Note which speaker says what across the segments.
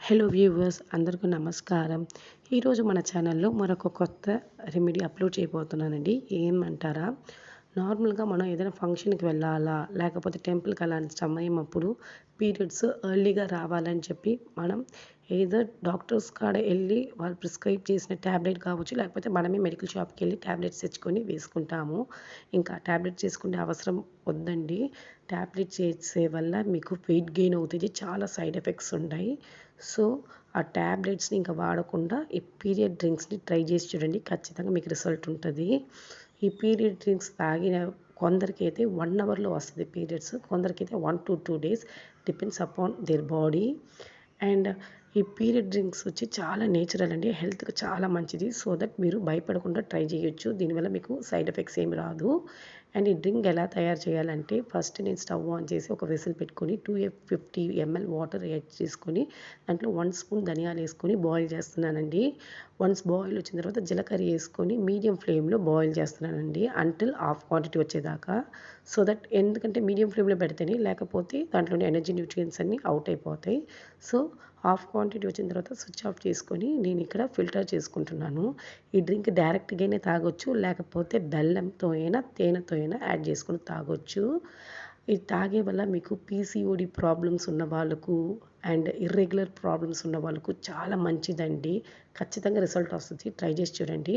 Speaker 1: Hello viewers అందరికీ నమస్కారం. ఈరోజు మన ఛానల్లో మరొక కొత్త రెమెడీ అప్లోడ్ చేయబోతున్నానండి. ఏమంటారా, నార్మల్గా మనం ఏదైనా ఫంక్షన్కి వెళ్ళాలా, లేకపోతే టెంపుల్కి అలాంటి సమయం అప్పుడు పీరియడ్స్ ఎర్లీగా రావాలని చెప్పి మనం ఏదర్ డాక్టర్స్ కాడ వెళ్ళి వాళ్ళు ప్రిస్క్రైబ్ చేసిన ట్యాబ్లెట్ కావచ్చు, లేకపోతే మనమే మెడికల్ షాప్కి వెళ్ళి ట్యాబ్లెట్స్ తెచ్చుకొని వేసుకుంటాము. ఇంకా ట్యాబ్లెట్ చేసుకునే అవసరం వద్దండి. ట్యాబ్లెట్ చేసే వల్ల మీకు వెయిట్ గెయిన్ అవుతుంది, చాలా సైడ్ ఎఫెక్ట్స్ ఉంటాయి. సో ఆ ట్యాబ్లెట్స్ని ఇంకా వాడకుండా ఈ పీరియడ్ డ్రింక్స్ని ట్రై చేసి చూడండి, ఖచ్చితంగా మీకు రిజల్ట్ ఉంటుంది. ఈ పీరియడ్ డ్రింక్స్ తాగిన కొందరికైతే 1 అవర్లో వస్తుంది పీరియడ్స్, కొందరికైతే 1 to 2 days, depends upon their body. And ఈ పీరియడ్ డ్రింక్స్ వచ్చి చాలా నేచురల్ అండి, హెల్త్కి చాలా మంచిది. సో దట్ మీరు భయపడకుండా ట్రై చేయొచ్చు, దీనివల్ల మీకు సైడ్ ఎఫెక్ట్స్ ఏమి రాదు. అండ్ ఈ డ్రింక్ ఎలా తయారు చేయాలంటే, ఫస్ట్ నేను స్టవ్ ఆన్ చేసి ఒక వెసిల్ పెట్టుకొని 250 ml వాటర్ యాడ్ చేసుకొని దాంట్లో 1 స్పూన్ ధనియాలు వేసుకొని బాయిల్ చేస్తున్నానండి. వన్స్ బాయిల్ వచ్చిన తర్వాత జీలకర్ర వేసుకొని మీడియం ఫ్లేమ్లో బాయిల్ చేస్తున్నానండి అంటిల్ హాఫ్ క్వాంటిటీ వచ్చేదాకా. సో దట్ ఎందుకంటే మీడియం ఫ్లేమ్లో పెడితేనే, లేకపోతే దాంట్లోని ఎనర్జీ న్యూట్రియన్స్ అన్నీ అవుట్ అయిపోతాయి. సో హాఫ్ క్వాంటిటీ వచ్చిన తర్వాత స్విచ్ ఆఫ్ చేసుకొని నేను ఇక్కడ ఫిల్టర్ చేసుకుంటున్నాను. ఈ డ్రింక్ డైరెక్ట్గానే తాగొచ్చు, లేకపోతే బెల్లంతో అయినా తేనెతో అయినా యాడ్ చేసుకొని తాగొచ్చు. ఇది తాగే వల్ల మీకు పీసీఓడి ప్రాబ్లమ్స్ ఉన్న వాళ్ళకు అండ్ ఇర్రెగ్యులర్ ప్రాబ్లమ్స్ ఉన్న వాళ్ళకు చాలా మంచిదండి. ఖచ్చితంగా రిజల్ట్ వస్తుంది, ట్రై చేసి చూడండి.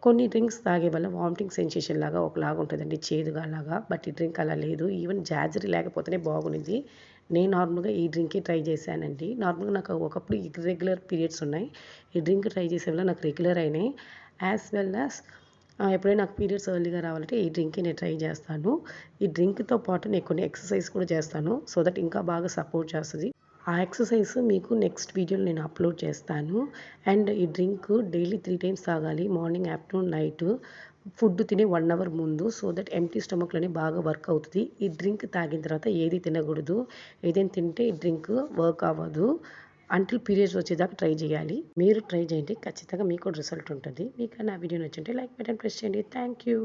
Speaker 1: కొన్ని డ్రింక్స్ తాగే వల్ల వామిటింగ్ సెన్సేషన్ లాగా ఒకలాగా ఉంటుందండి, చేదుగా లాగా. బట్ ఈ డ్రింక్ అలా లేదు. ఈవెన్ జాజరీ లేకపోతేనే బాగుంది. నేను నార్మల్గా ఈ డ్రింకే ట్రై చేశానండి. నార్మల్గా నాకు ఒకప్పుడు ఇర్రెగ్యులర్ పీరియడ్స్ ఉన్నాయి, ఈ డ్రింక్ ట్రై చేసే వల్ల నాకు రెగ్యులర్ అయినాయి. యాజ్ వెల్ యాజ్ ఎప్పుడైనా నాకు పీరియడ్స్ ఎర్లీగా రావాలంటే ఈ డ్రింకే నేను ట్రై చేస్తాను. ఈ డ్రింక్తో పాటు నేను కొన్ని ఎక్సర్సైజ్ కూడా చేస్తాను, సో దట్ ఇంకా బాగా సపోర్ట్ చేస్తుంది. ఆ ఎక్సర్సైజ్ మీకు నెక్స్ట్ వీడియోలో నేను అప్లోడ్ చేస్తాను. అండ్ ఈ డ్రింక్ డైలీ 3 times తాగాలి, మార్నింగ్, ఆఫ్టర్నూన్, నైట్. ఫుడ్ తినే 1 hour ముందు, సో దట్ ఎంప్టీ స్టమక్లోనే బాగా వర్క్ అవుతుంది. ఈ డ్రింక్ తాగిన తర్వాత ఏది తినకూడదు, ఏదైనా తింటే ఈ డ్రింక్ వర్క్ అవ్వదు. అంటిల్ పీరియడ్స్ వచ్చేదాకా ట్రై చేయాలి. మీరు ట్రై చేయండి, ఖచ్చితంగా మీకు రిజల్ట్ ఉంటుంది. మీకు నా వీడియో నచ్చుంటే లైక్ బటన్ ప్రెస్ చేయండి. Thank you.